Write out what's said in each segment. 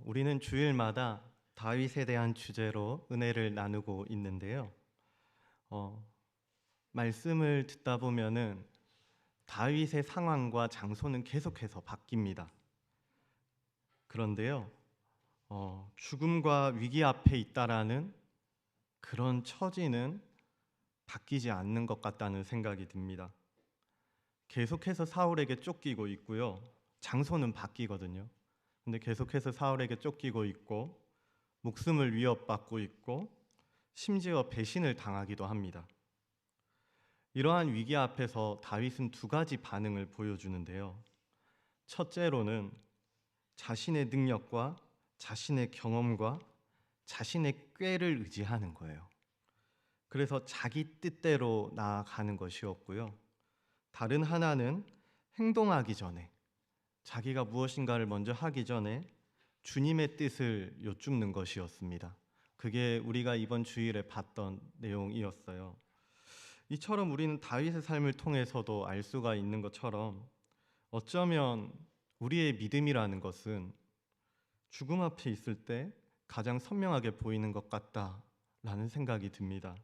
우리는 주일마다 다윗에 대한 주제로 은혜를 나누고 있는데요. 말씀을 듣다 보면은 다윗의 상황과 장소는 계속해서 바뀝니다. 그런데요, 죽음과 위기 앞에 있다라는 그런 처지는 바뀌지 않는 것 같다는 생각이 듭니다. 계속해서 사울에게 쫓기고 있고요. 장소는 바뀌거든요. 근데 계속해서 사울에게 쫓기고 있고 목숨을 위협받고 있고 심지어 배신을 당하기도 합니다. 이러한 위기 앞에서 다윗은 두 가지 반응을 보여주는데요. 첫째로는 자신의 능력과 자신의 경험과 자신의 꾀를 의지하는 거예요. 그래서 자기 뜻대로 나아가는 것이었고요. 다른 하나는 행동하기 전에, 자기가 무엇인가를 먼저 하기 전에 주님의 뜻을 여쭙는 것이었습니다. 그게 우리가 이번 주일에 봤던 내용이었어요. 이처럼 우리는 다윗의 삶을 통해서도 알 수가 있는 것처럼 어쩌면 우리의 믿음이라는 것은 죽음 앞에 있을 때 가장 선명하게 보이는 것 같다라는 생각이 듭니다.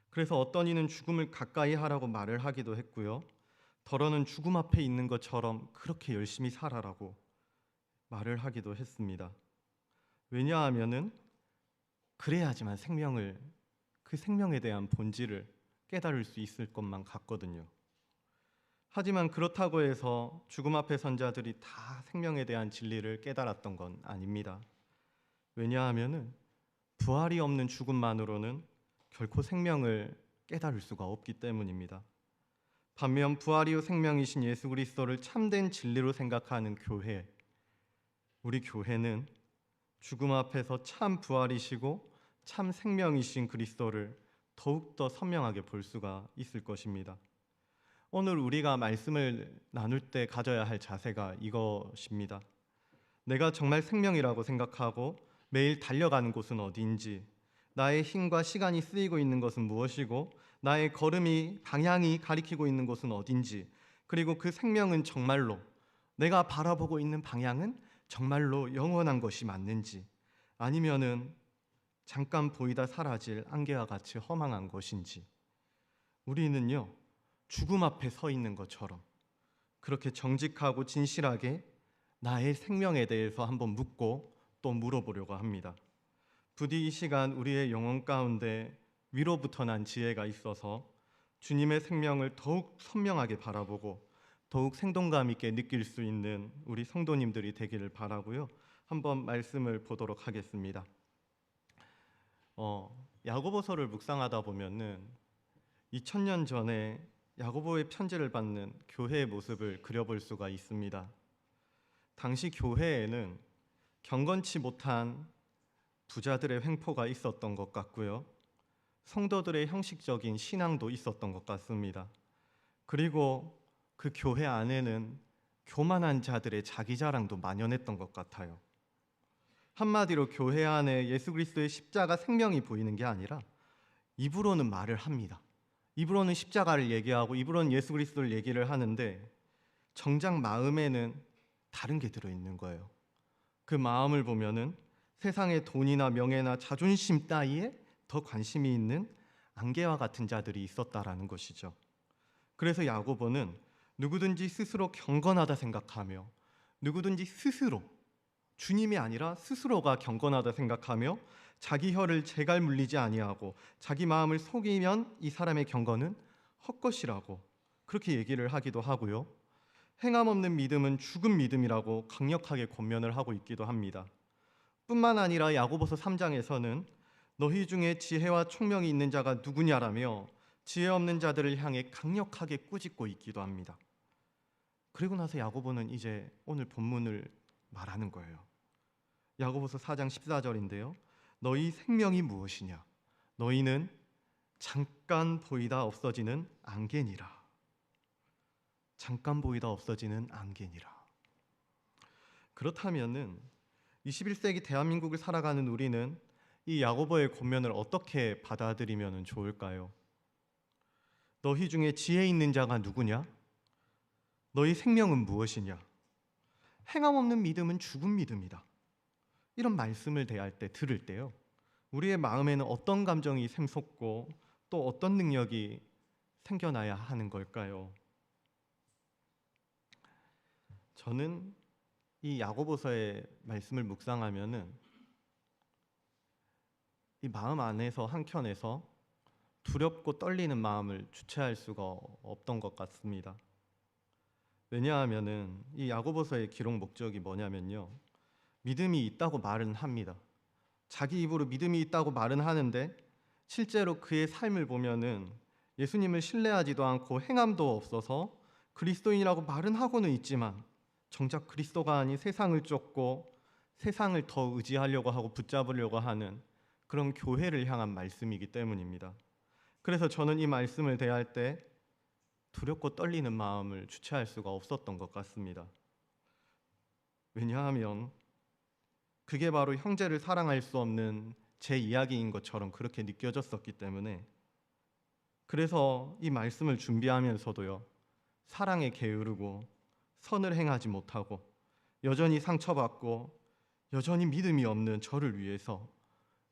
그래서 어떤 이는 죽음을 가까이 하라고 말을 하기도 했고요. 더러는 죽음 앞에 있는 것처럼 그렇게 열심히 살아라고 말을 하기도 했습니다. 왜냐하면은 그래야지만 그 생명에 대한 본질을 깨달을 수 있을 것만 같거든요. 하지만 그렇다고 해서 죽음 앞에 선 자들이 다 생명에 대한 진리를 깨달았던 건 아닙니다. 왜냐하면은 부활이 없는 죽음만으로는 결코 생명을 깨달을 수가 없기 때문입니다. 반면 부활이요 생명이신 예수 그리스도를 참된 진리로 생각하는 교회, 우리 교회는 죽음 앞에서 참 부활이시고 참 생명이신 그리스도를 더욱더 선명하게 볼 수가 있을 것입니다. 오늘 우리가 말씀을 나눌 때 가져야 할 자세가 이것입니다. 내가 정말 생명이라고 생각하고 매일 달려가는 곳은 어디인지, 나의 힘과 시간이 쓰이고 있는 것은 무엇이고, 나의 방향이 가리키고 있는 곳은 어딘지, 그리고 그 생명은 정말로 내가 바라보고 있는 방향은 정말로 영원한 것이 맞는지, 아니면은 잠깐 보이다 사라질 안개와 같이 허망한 것인지, 우리는요 죽음 앞에 서 있는 것처럼 그렇게 정직하고 진실하게 나의 생명에 대해서 한번 묻고 또 물어보려고 합니다. 부디 이 시간 우리의 영혼 가운데 위로부터 난 지혜가 있어서 주님의 생명을 더욱 선명하게 바라보고 더욱 생동감 있게 느낄 수 있는 우리 성도님들이 되기를 바라고요. 한번 말씀을 보도록 하겠습니다. 야고보서를 묵상하다 보면은 2000년 전에 야고보의 편지를 받는 교회의 모습을 그려볼 수가 있습니다. 당시 교회에는 경건치 못한 부자들의 횡포가 있었던 것 같고요. 성도들의 형식적인 신앙도 있었던 것 같습니다. 그리고 그 교회 안에는 교만한 자들의 자기 자랑도 만연했던 것 같아요. 한마디로 교회 안에 예수 그리스도의 십자가 생명이 보이는 게 아니라 입으로는 말을 합니다. 입으로는 십자가를 얘기하고 입으로는 예수 그리스도를 얘기를 하는데 정작 마음에는 다른 게 들어있는 거예요. 그 마음을 보면은 세상의 돈이나 명예나 자존심 따위에 더 관심이 있는 안개와 같은 자들이 있었다라는 것이죠. 그래서 야고보는 누구든지 스스로 경건하다 생각하며, 누구든지 스스로, 주님이 아니라 스스로가 경건하다 생각하며 자기 혀를 재갈 물리지 아니하고 자기 마음을 속이면 이 사람의 경건은 헛것이라고 그렇게 얘기를 하기도 하고요. 행함 없는 믿음은 죽은 믿음이라고 강력하게 권면을 하고 있기도 합니다. 뿐만 아니라 야고보서 3장에서는 너희 중에 지혜와 총명이 있는 자가 누구냐라며 지혜 없는 자들을 향해 강력하게 꾸짖고 있기도 합니다. 그리고 나서 야고보는 이제 오늘 본문을 말하는 거예요. 야고보서 4장 14절인데요. 너희 생명이 무엇이냐? 너희는 잠깐 보이다 없어지는 안개니라. 잠깐 보이다 없어지는 안개니라. 그렇다면은 21세기 대한민국을 살아가는 우리는 이 야고보의 권면을 어떻게 받아들이면 좋을까요? 너희 중에 지혜 있는 자가 누구냐? 너희 생명은 무엇이냐? 행함 없는 믿음은 죽은 믿음이다. 이런 말씀을 대할 때, 들을 때요, 우리의 마음에는 어떤 감정이 샘솟고 또 어떤 능력이 생겨나야 하는 걸까요? 저는 이 야고보서의 말씀을 묵상하면은 이 마음 안에서 한켠에서 두렵고 떨리는 마음을 주체할 수가 없던 것 같습니다. 왜냐하면은 이 야고보서의 기록 목적이 뭐냐면요, 믿음이 있다고 말은 합니다. 자기 입으로 믿음이 있다고 말은 하는데 실제로 그의 삶을 보면은 예수님을 신뢰하지도 않고 행함도 없어서 그리스도인이라고 말은 하고는 있지만 정작 그리스도가 아닌 세상을 쫓고 세상을 더 의지하려고 하고 붙잡으려고 하는 그런 교회를 향한 말씀이기 때문입니다. 그래서 저는 이 말씀을 대할 때 두렵고 떨리는 마음을 주체할 수가 없었던 것 같습니다. 왜냐하면 그게 바로 형제를 사랑할 수 없는 제 이야기인 것처럼 그렇게 느껴졌었기 때문에, 그래서 이 말씀을 준비하면서도요, 사랑에 게으르고 선을 행하지 못하고 여전히 상처받고 여전히 믿음이 없는 저를 위해서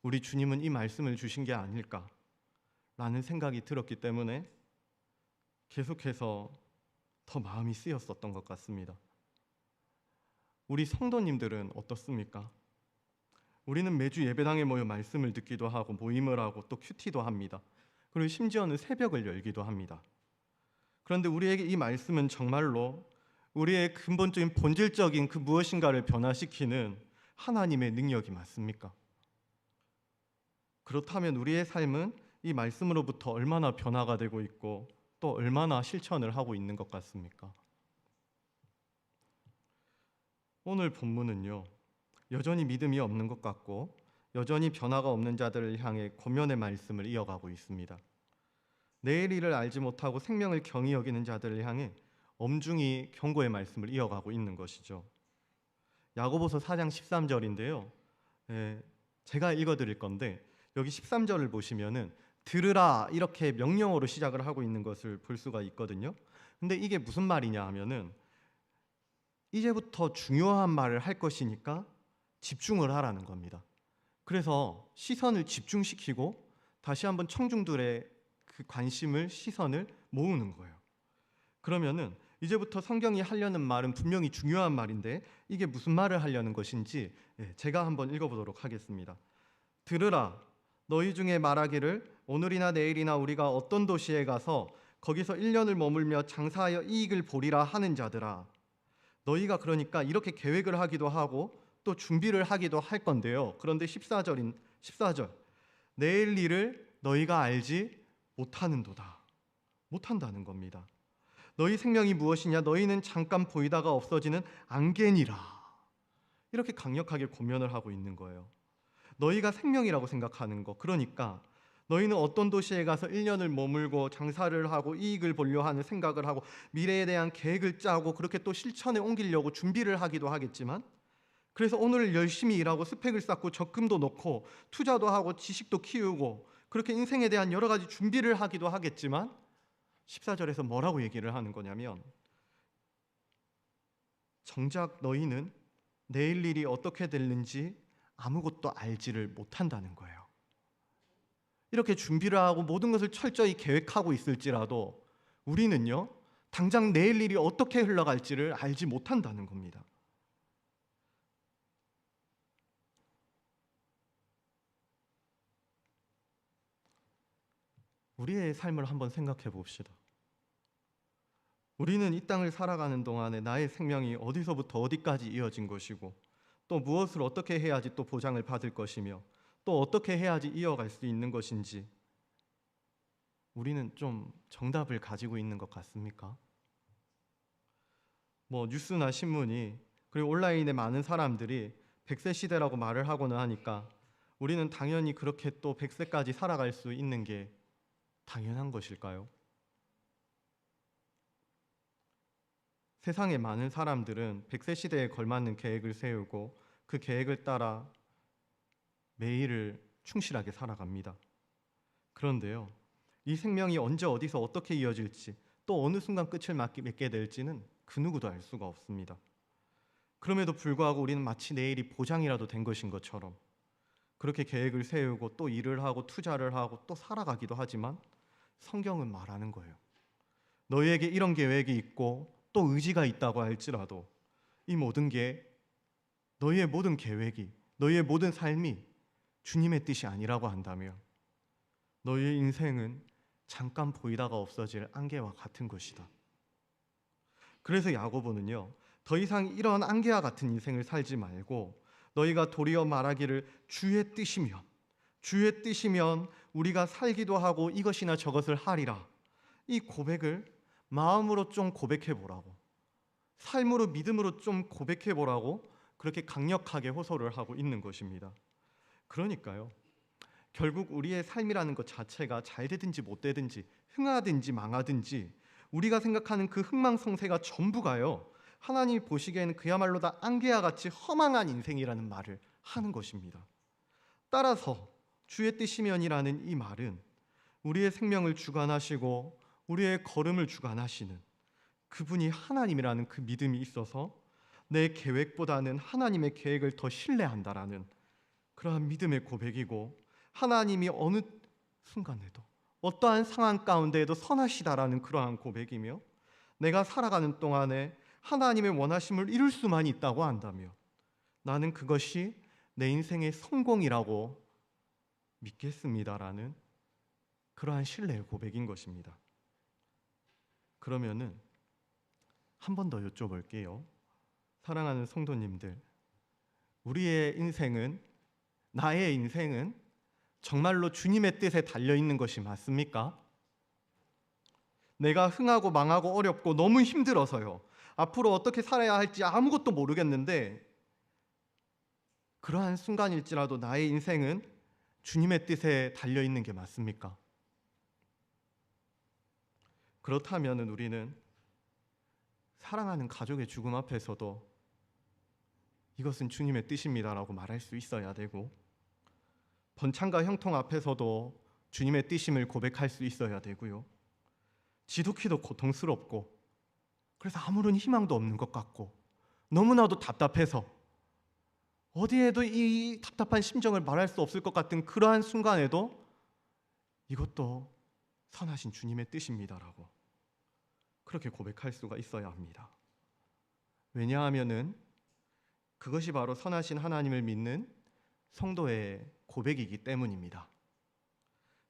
우리 주님은 이 말씀을 주신 게 아닐까라는 생각이 들었기 때문에 계속해서 더 마음이 쓰였었던 것 같습니다. 우리 성도님들은 어떻습니까? 우리는 매주 예배당에 모여 말씀을 듣기도 하고 모임을 하고 또 큐티도 합니다. 그리고 심지어는 새벽을 열기도 합니다. 그런데 우리에게 이 말씀은 정말로 우리의 근본적인 본질적인 그 무엇인가를 변화시키는 하나님의 능력이 맞습니까? 그렇다면 우리의 삶은 이 말씀으로부터 얼마나 변화가 되고 있고 또 얼마나 실천을 하고 있는 것 같습니까? 오늘 본문은요, 여전히 믿음이 없는 것 같고 여전히 변화가 없는 자들을 향해 권면의 말씀을 이어가고 있습니다. 내일 일을 알지 못하고 생명을 경히 여기는 자들을 향해 엄중히 경고의 말씀을 이어가고 있는 것이죠. 야고보서 4장 13절인데요. 제가 읽어드릴 건데 여기 13절을 보시면은 들으라 이렇게 명령어로 시작을 하고 있는 것을 볼 수가 있거든요. 근데 이게 무슨 말이냐 하면은 이제부터 중요한 말을 할 것이니까 집중을 하라는 겁니다. 그래서 시선을 집중시키고 다시 한번 청중들의 그 관심을, 시선을 모으는 거예요. 그러면은 이제부터 성경이 하려는 말은 분명히 중요한 말인데 이게 무슨 말을 하려는 것인지 제가 한번 읽어보도록 하겠습니다. 들으라, 너희 중에 말하기를 오늘이나 내일이나 우리가 어떤 도시에 가서 거기서 1년을 머물며 장사하여 이익을 보리라 하는 자들아. 너희가 그러니까 이렇게 계획을 하기도 하고 또 준비를 하기도 할 건데요. 그런데 14절 내일 일을 너희가 알지 못하는도다. 못한다는 겁니다. 너희 생명이 무엇이냐? 너희는 잠깐 보이다가 없어지는 안개니라. 이렇게 강력하게 권면을 하고 있는 거예요. 너희가 생명이라고 생각하는 거, 그러니까 너희는 어떤 도시에 가서 1년을 머물고 장사를 하고 이익을 보려 하는 생각을 하고 미래에 대한 계획을 짜고 그렇게 또 실천에 옮기려고 준비를 하기도 하겠지만, 그래서 오늘 열심히 일하고 스펙을 쌓고 적금도 넣고 투자도 하고 지식도 키우고 그렇게 인생에 대한 여러 가지 준비를 하기도 하겠지만 14절에서 뭐라고 얘기를 하는 거냐면 정작 너희는 내일 일이 어떻게 될는지 아무것도 알지를 못한다는 거예요. 이렇게 준비를 하고 모든 것을 철저히 계획하고 있을지라도 우리는요, 당장 내일 일이 어떻게 흘러갈지를 알지 못한다는 겁니다. 우리의 삶을 한번 생각해 봅시다. 우리는 이 땅을 살아가는 동안에 나의 생명이 어디서부터 어디까지 이어진 것이고 또 무엇을 어떻게 해야지 또 보장을 받을 것이며 또 어떻게 해야지 이어갈 수 있는 것인지 우리는 좀 정답을 가지고 있는 것 같습니까? 뉴스나 신문이 그리고 온라인에 많은 사람들이 100세 시대라고 말을 하고는 하니까 우리는 당연히 그렇게 또 100세까지 살아갈 수 있는 게 당연한 것일까요? 세상의 많은 사람들은 100세 시대에 걸맞는 계획을 세우고 그 계획을 따라 매일을 충실하게 살아갑니다. 그런데요, 이 생명이 언제 어디서 어떻게 이어질지 또 어느 순간 끝을 맺게 될지는 그 누구도 알 수가 없습니다. 그럼에도 불구하고 우리는 마치 내일이 보장이라도 된 것인 것처럼 그렇게 계획을 세우고 또 일을 하고 투자를 하고 또 살아가기도 하지만 성경은 말하는 거예요. 너희에게 이런 계획이 있고 또 의지가 있다고 할지라도 이 모든 게 너희의 모든 계획이 너희의 모든 삶이 주님의 뜻이 아니라고 한다면 너희의 인생은 잠깐 보이다가 없어질 안개와 같은 것이다. 그래서 야고보는요, 더 이상 이런 안개와 같은 인생을 살지 말고 너희가 도리어 말하기를 주의 뜻이면 우리가 살기도 하고 이것이나 저것을 하리라. 이 고백을 마음으로 좀 고백해 보라고, 삶으로 믿음으로 좀 고백해 보라고 그렇게 강력하게 호소를 하고 있는 것입니다. 그러니까요, 결국 우리의 삶이라는 것 자체가 잘 되든지 못 되든지 흥하든지 망하든지 우리가 생각하는 그 흥망성쇠가 전부가요, 하나님이 보시기에는 그야말로 다 안개와 같이 허망한 인생이라는 말을 하는 것입니다. 따라서 주의 뜻이면이라는 이 말은 우리의 생명을 주관하시고 우리의 걸음을 주관하시는 그분이 하나님이라는 그 믿음이 있어서 내 계획보다는 하나님의 계획을 더 신뢰한다라는 그러한 믿음의 고백이고, 하나님이 어느 순간에도 어떠한 상황 가운데에도 선하시다라는 그러한 고백이며, 내가 살아가는 동안에 하나님의 원하심을 이룰 수만 있다고 한다면 나는 그것이 내 인생의 성공이라고 믿겠습니다라는 그러한 신뢰의 고백인 것입니다. 그러면은 한 번 더 여쭤볼게요. 사랑하는 성도님들, 우리의 인생은, 나의 인생은 정말로 주님의 뜻에 달려있는 것이 맞습니까? 내가 흥하고 망하고 어렵고 너무 힘들어서요, 앞으로 어떻게 살아야 할지 아무것도 모르겠는데 그러한 순간일지라도 나의 인생은 주님의 뜻에 달려있는 게 맞습니까? 그렇다면 우리는 사랑하는 가족의 죽음 앞에서도 이것은 주님의 뜻입니다라고 말할 수 있어야 되고, 번창과 형통 앞에서도 주님의 뜻임을 고백할 수 있어야 되고요, 지독히도 고통스럽고 그래서 아무런 희망도 없는 것 같고 너무나도 답답해서 어디에도 이 답답한 심정을 말할 수 없을 것 같은 그러한 순간에도 이것도 선하신 주님의 뜻입니다라고 그렇게 고백할 수가 있어야 합니다. 왜냐하면은 그것이 바로 선하신 하나님을 믿는 성도의 고백이기 때문입니다.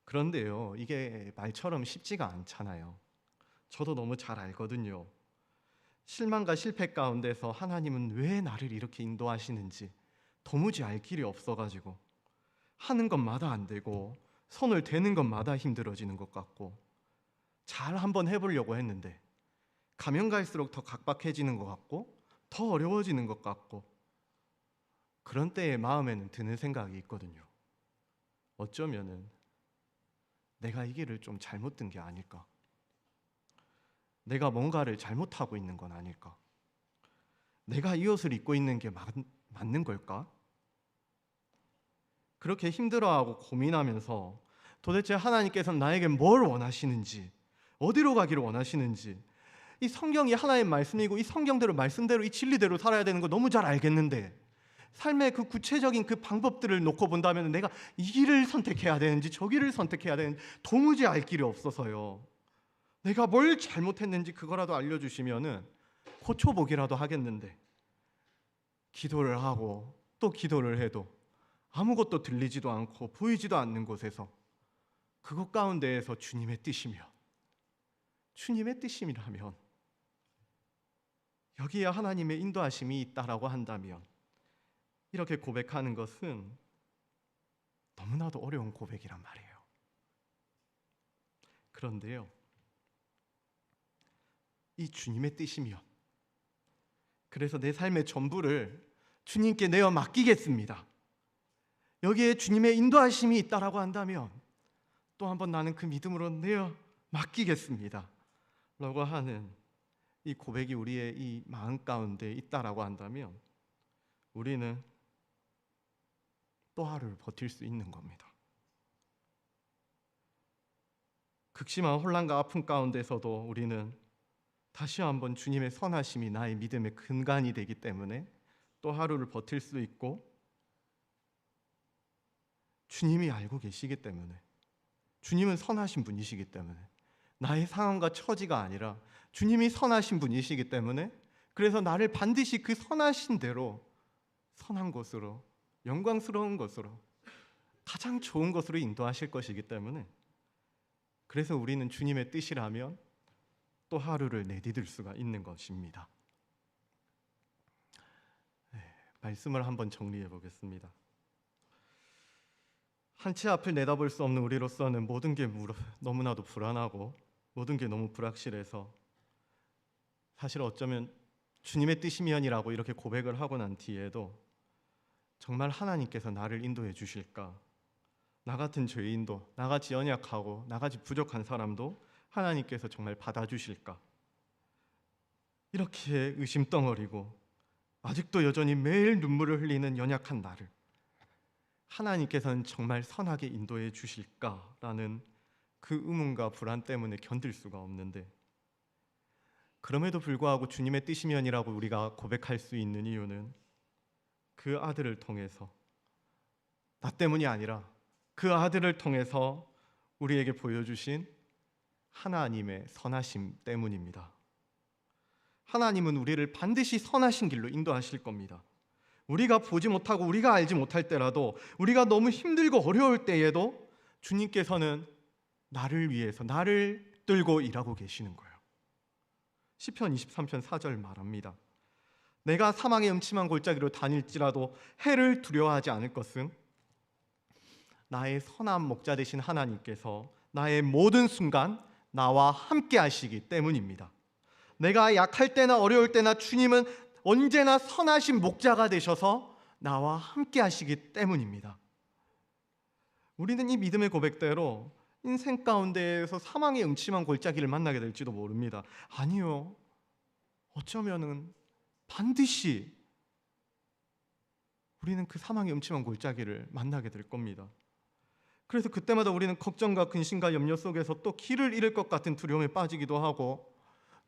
그런데요, 이게 말처럼 쉽지가 않잖아요. 저도 너무 잘 알거든요. 실망과 실패 가운데서 하나님은 왜 나를 이렇게 인도하시는지 도무지 알 길이 없어가지고 하는 것마다 안 되고 손을 대는 것마다 힘들어지는 것 같고, 잘 한번 해보려고 했는데 가면 갈수록 더 각박해지는 것 같고 더 어려워지는 것 같고, 그런 때에 마음에는 드는 생각이 있거든요. 어쩌면은 내가 이 길을 좀 잘못 든 게 아닐까? 내가 뭔가를 잘못하고 있는 건 아닐까? 내가 이 옷을 입고 있는 게 맞는 걸까? 그렇게 힘들어하고 고민하면서 도대체 하나님께서는 나에게 뭘 원하시는지, 어디로 가기를 원하시는지, 이 성경이 하나의 말씀이고 이 성경대로 말씀대로 이 진리대로 살아야 되는 거 너무 잘 알겠는데 삶의 그 구체적인 그 방법들을 놓고 본다면 내가 이 길을 선택해야 되는지 저 길을 선택해야 되는지 도무지 알 길이 없어서요, 내가 뭘 잘못했는지 그거라도 알려주시면은 고쳐보기라도 하겠는데, 기도를 하고 또 기도를 해도 아무것도 들리지도 않고 보이지도 않는 곳에서 그것 가운데에서 주님의 뜻이라면 여기에 하나님의 인도하심이 있다라고 한다면 이렇게 고백하는 것은 너무나도 어려운 고백이란 말이에요. 그런데요, 이 주님의 뜻이면, 그래서 내 삶의 전부를 주님께 내어 맡기겠습니다, 여기에 주님의 인도하심이 있다라고 한다면 또 한번 나는 그 믿음으로 내어 맡기겠습니다 라고 하는 이 고백이 우리의 이 마음 가운데 있다라고 한다면 우리는 또 하루를 버틸 수 있는 겁니다. 극심한 혼란과 아픔 가운데서도 우리는 다시 한번 주님의 선하심이 나의 믿음의 근간이 되기 때문에 또 하루를 버틸 수 있고 주님이 알고 계시기 때문에, 주님은 선하신 분이시기 때문에, 나의 상황과 처지가 아니라 주님이 선하신 분이시기 때문에, 그래서 나를 반드시 그 선하신 대로 선한 것으로, 영광스러운 것으로, 가장 좋은 것으로 인도하실 것이기 때문에, 그래서 우리는 주님의 뜻이라면 또 하루를 내디딜 수가 있는 것입니다. 말씀을 한번 정리해 보겠습니다. 한 치 앞을 내다볼 수 없는 우리로서는 모든 게 너무나도 불안하고 모든 게 너무 불확실해서, 사실 어쩌면 주님의 뜻이면이라고 이렇게 고백을 하고 난 뒤에도 정말 하나님께서 나를 인도해 주실까? 나 같은 죄인도, 나같이 연약하고 나같이 부족한 사람도 하나님께서 정말 받아주실까? 이렇게 의심덩어리고 아직도 여전히 매일 눈물을 흘리는 연약한 나를 하나님께서는 정말 선하게 인도해 주실까라는 그 의문과 불안 때문에 견딜 수가 없는데, 그럼에도 불구하고 주님의 뜻이면이라고 우리가 고백할 수 있는 이유는 그 아들을 통해서, 나 때문이 아니라 그 아들을 통해서 우리에게 보여주신 하나님의 선하심 때문입니다. 하나님은 우리를 반드시 선하신 길로 인도하실 겁니다. 우리가 보지 못하고 우리가 알지 못할 때라도, 우리가 너무 힘들고 어려울 때에도 주님께서는 나를 위해서, 나를 붙들고 일하고 계시는 거예요. 시편 23편 4절 말합니다. 내가 사망의 음침한 골짜기로 다닐지라도 해를 두려워하지 않을 것은 나의 선한 목자 되신 하나님께서 나의 모든 순간 나와 함께 하시기 때문입니다. 내가 약할 때나 어려울 때나 주님은 언제나 선하신 목자가 되셔서 나와 함께 하시기 때문입니다. 우리는 이 믿음의 고백대로 인생 가운데에서 사망의 음침한 골짜기를 만나게 될지도 모릅니다. 아니요, 어쩌면은 반드시 우리는 그 사망의 음침한 골짜기를 만나게 될 겁니다. 그래서 그때마다 우리는 걱정과 근심과 염려 속에서 또 길을 잃을 것 같은 두려움에 빠지기도 하고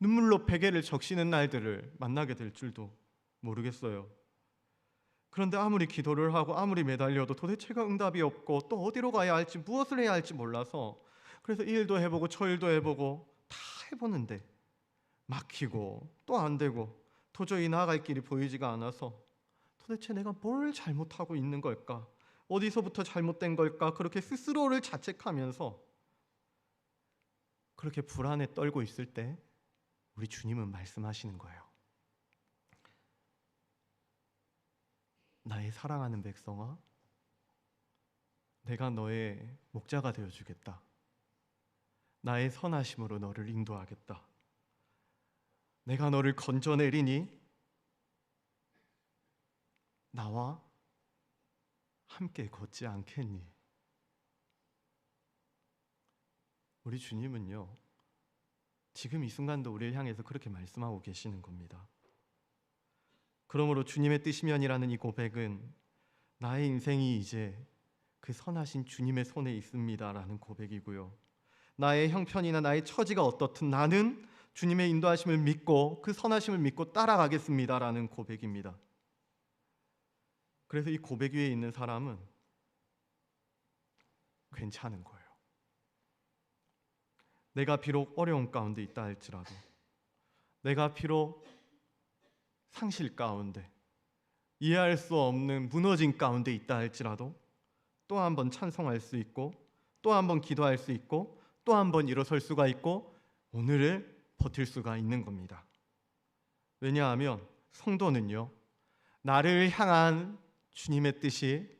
눈물로 베개를 적시는 날들을 만나게 될 줄도 모르겠어요. 그런데 아무리 기도를 하고 아무리 매달려도 도대체가 응답이 없고 또 어디로 가야 할지, 무엇을 해야 할지 몰라서, 그래서 이 일도 해보고 저 일도 해보고 다 해보는데 막히고 또 안 되고 도저히 나아갈 길이 보이지가 않아서 도대체 내가 뭘 잘못하고 있는 걸까? 어디서부터 잘못된 걸까? 그렇게 스스로를 자책하면서 그렇게 불안에 떨고 있을 때 우리 주님은 말씀하시는 거예요. 나의 사랑하는 백성아, 내가 너의 목자가 되어주겠다. 나의 선하심으로 너를 인도하겠다. 내가 너를 건져내리니 나와 함께 걷지 않겠니? 우리 주님은요, 지금 이 순간도 우리를 향해서 그렇게 말씀하고 계시는 겁니다. 그러므로 주님의 뜻이면이라는 이 고백은 나의 인생이 이제 그 선하신 주님의 손에 있습니다라는 고백이고요, 나의 형편이나 나의 처지가 어떻든 나는 주님의 인도하심을 믿고 그 선하심을 믿고 따라가겠습니다라는 고백입니다. 그래서 이 고백 위에 있는 사람은 괜찮은 거예요. 내가 비록 어려움 가운데 있다 할지라도, 내가 비록 상실 가운데, 이해할 수 없는 무너진 가운데 있다 할지라도 또 한 번 찬송할 수 있고, 또 한 번 기도할 수 있고, 또 한 번 일어설 수가 있고, 오늘을 버틸 수가 있는 겁니다. 왜냐하면 성도는요, 나를 향한 주님의 뜻이,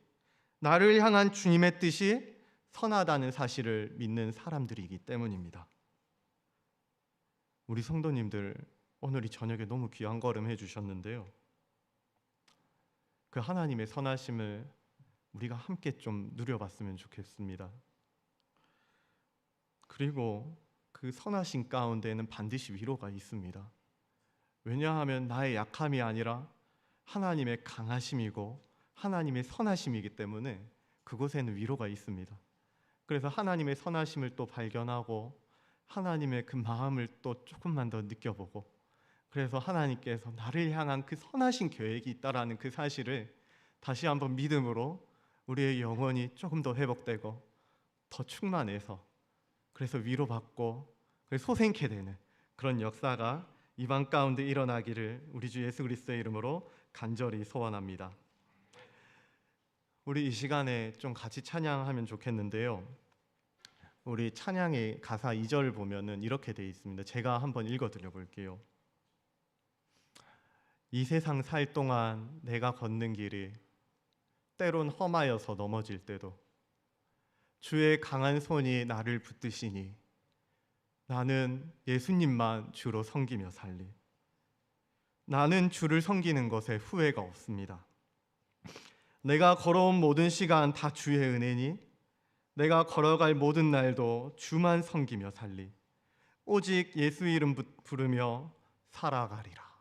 나를 향한 주님의 뜻이 선하다는 사실을 믿는 사람들이기 때문입니다. 우리 성도님들 오늘 이 저녁에 너무 귀한 걸음 해주셨는데요, 그 하나님의 선하심을 우리가 함께 좀 누려봤으면 좋겠습니다. 그리고 그 선하심 가운데에는 반드시 위로가 있습니다. 왜냐하면 나의 약함이 아니라 하나님의 강하심이고 하나님의 선하심이기 때문에 그곳에는 위로가 있습니다. 그래서 하나님의 선하심을 또 발견하고 하나님의 그 마음을 또 조금만 더 느껴보고, 그래서 하나님께서 나를 향한 그 선하신 계획이 있다라는 그 사실을 다시 한번 믿음으로 우리의 영혼이 조금 더 회복되고 더 충만해서 그래서 위로받고 소생케 되는 그런 역사가 이방 가운데 일어나기를 우리 주 예수 그리스도의 이름으로 간절히 소원합니다. 우리 이 시간에 좀 같이 찬양하면 좋겠는데요. 우리 찬양의 가사 2절을 보면은 이렇게 되어 있습니다. 제가 한번 읽어드려 볼게요. 이 세상 살 동안 내가 걷는 길이 때론 험하여서 넘어질 때도 주의 강한 손이 나를 붙드시니 나는 예수님만 주로 섬기며 살리. 나는 주를 섬기는 것에 후회가 없습니다. 내가 걸어온 모든 시간 다 주의 은혜니 내가 걸어갈 모든 날도 주만 섬기며 살리. 오직 예수 이름 부르며 살아가리라.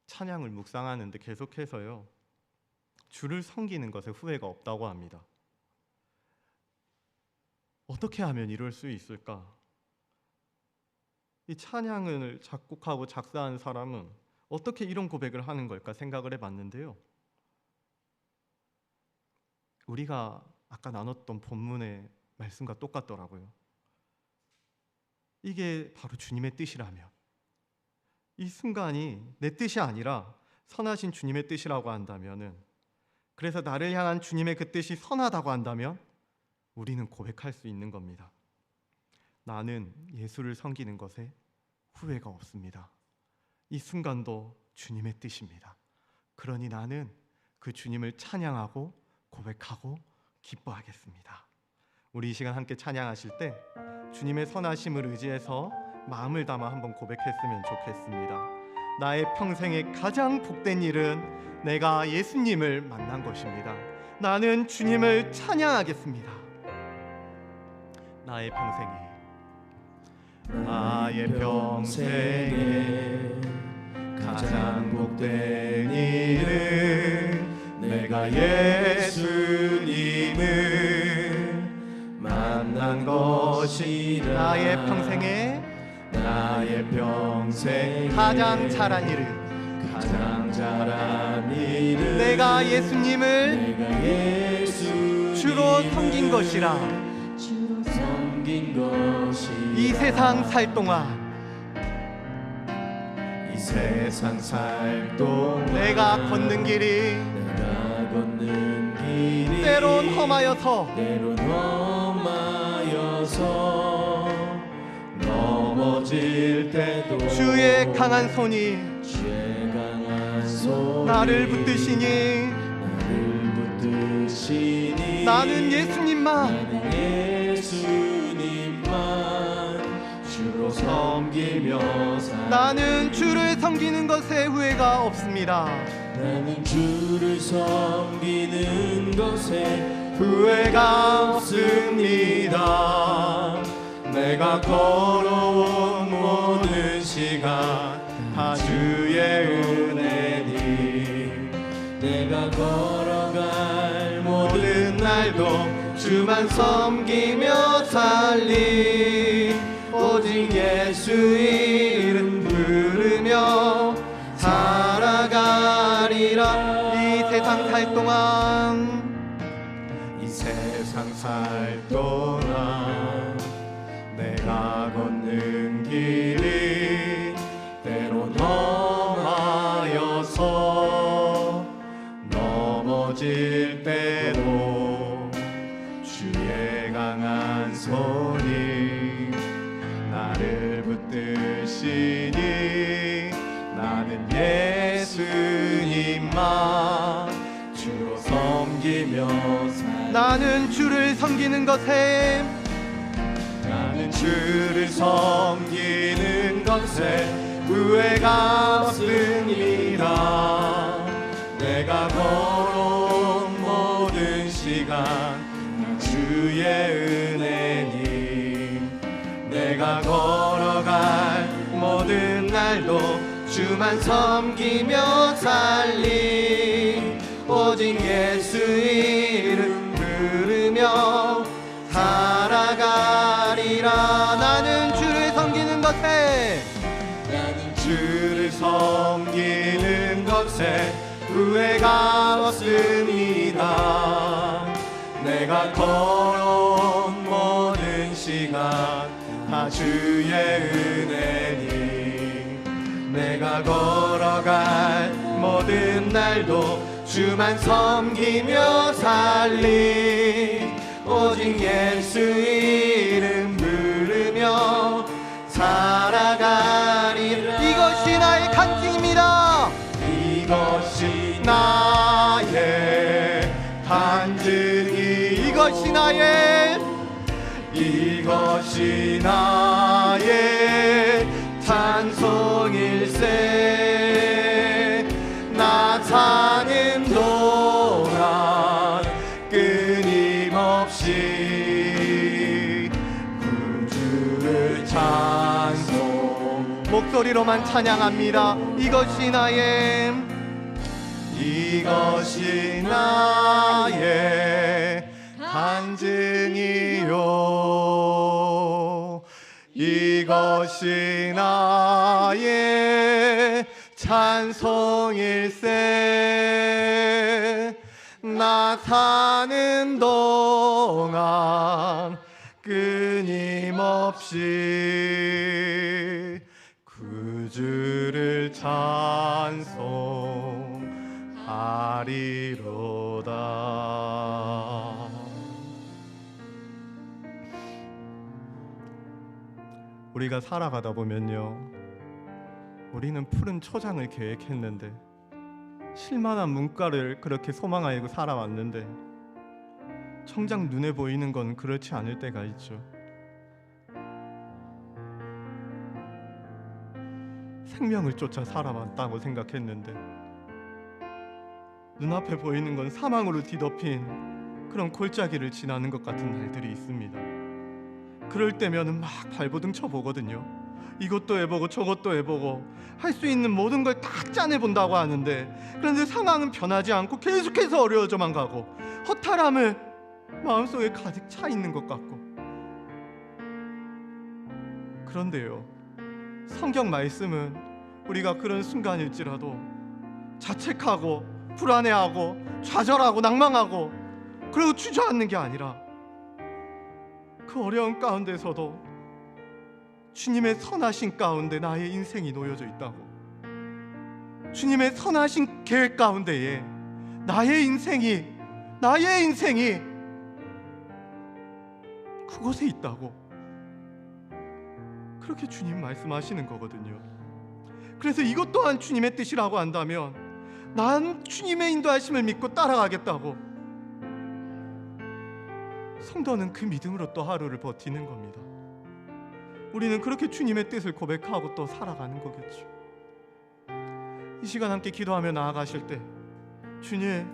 찬양을 묵상하는데 계속해서요, 주를 섬기는 것에 후회가 없다고 합니다. 어떻게 하면 이럴 수 있을까? 이 찬양을 작곡하고 작사한 사람은 어떻게 이런 고백을 하는 걸까 생각을 해봤는데요. 우리가 아까 나눴던 본문의 말씀과 똑같더라고요. 이게 바로 주님의 뜻이라면, 이 순간이 내 뜻이 아니라 선하신 주님의 뜻이라고 한다면은, 그래서 나를 향한 주님의 그 뜻이 선하다고 한다면 우리는 고백할 수 있는 겁니다. 나는 예수를 섬기는 것에 후회가 없습니다. 이 순간도 주님의 뜻입니다. 그러니 나는 그 주님을 찬양하고 고백하고 기뻐하겠습니다. 우리 이 시간 함께 찬양하실 때 주님의 선하심을 의지해서 마음을 담아 한번 고백했으면 좋겠습니다. 나의 평생에 가장 복된 일은 내가 예수님을 만난 것입니다. 나는 주님을 찬양하겠습니다. 나의 평생에 가장 복된 일은 내가 예수님을 만난 것이라. 나의 평생 가장 잘한 일은 내가 예수님을 주로 섬긴 것이라. 이 세상 살 동안 내가 걷는 길이 때론 험하여서 넘어질 때도 주의 강한 손이 나를 붙드시니 나는 예수님만 주로 섬기며 나는 주를 섬기는 것에 후회가 없습니다. 나는 주를 섬기는 것에 후회가 없습니다. 내가 걸어온 모든 시간 다 주의 은혜니 내가 걸어갈 모든 날도 주만 섬기며 살리. 오직 예수 이름 부르며 살아가리라. 이 세상 살 동안 내가 걷는 길이 때론 험하여서 넘어질 때도 주의 강한 손이 나를 붙드시니 나는 예수님만 주로 섬기며 나는 주를 섬기는 것에 후회가 없습니다. 내가 걸어온 모든 시간 주의 은혜니 내가 걸어갈 모든 날도 주만 섬기며 살리. 오직 예수 이름 부르며 살아가리라. 나는 주를 앞에 나는 주를 섬기는 것에 후회가 없습니다. 내가 걸어온 모든 시간 다 주의 은혜니 내가 걸어갈 모든 날도 주만 섬기며 살리 오직 예수 이름 부르며 살아가리라. 이것이 나의 간증입니다. 이것이 나의 간증이 이것이 나의 찬송일세. 나 사는 동안 끊임없이 구주를 찬송 목소리로만 찬양합니다. 이것이 나의 간증이요 이것이 나의 찬송일세. 나 사는 동안 끊임없이 구주를 찬송하리로다. 우리가 살아가다 보면요, 우리는 푸른 초장을 계획했는데 실만한 문과를 그렇게 소망하고 살아왔는데 정작 눈에 보이는 건 그렇지 않을 때가 있죠. 생명을 쫓아 살아왔다고 생각했는데 눈앞에 보이는 건 사망으로 뒤덮인 그런 골짜기를 지나는 것 같은 날들이 있습니다. 그럴 때면은 막 발버둥 쳐보거든요. 이것도 해보고 저것도 해보고 할 수 있는 모든 걸 다 짜내본다고 하는데, 그런데 상황은 변하지 않고 계속해서 어려워져만 가고 허탈함을 마음속에 가득 차 있는 것 같고. 그런데요, 성경 말씀은 우리가 그런 순간일지라도 자책하고 불안해하고 좌절하고 낭망하고 그리고 주저앉는 게 아니라 그 어려운 가운데서도 주님의 선하신 가운데 나의 인생이 놓여져 있다고, 주님의 선하신 계획 가운데에 나의 인생이 그곳에 있다고, 그렇게 주님 말씀하시는 거거든요. 그래서 이것 또한 주님의 뜻이라고 한다면 난 주님의 인도하심을 믿고 따라가겠다고, 성도는 그 믿음으로 또 하루를 버티는 겁니다. 우리는 그렇게 주님의 뜻을 고백하고 또 살아가는 거겠죠. 이 시간 함께 기도하며 나아가실 때, 주님,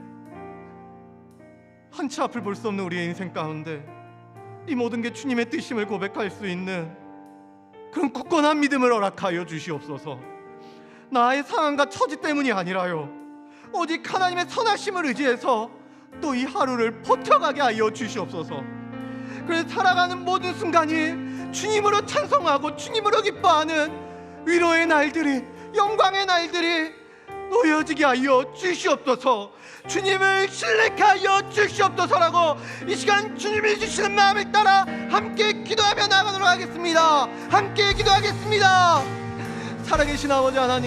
한치 앞을 볼 수 없는 우리의 인생 가운데 이 모든 게 주님의 뜻임을 고백할 수 있는 그런 굳건한 믿음을 허락하여 주시옵소서. 나의 상황과 처지 때문이 아니라요, 오직 하나님의 선하심을 의지해서 또 이 하루를 버텨가게 하여 주시옵소서. 그래서 살아가는 모든 순간이 주님으로 찬송하고 주님으로 기뻐하는 위로의 날들이, 영광의 날들이 놓여지게 하여 주시옵소서. 주님을 신뢰하여 주시옵소서라고 이 시간 주님이 주시는 마음을 따라 함께 기도하며 나가도록 하겠습니다. 함께 기도하겠습니다. 살아계신 아버지 하나님,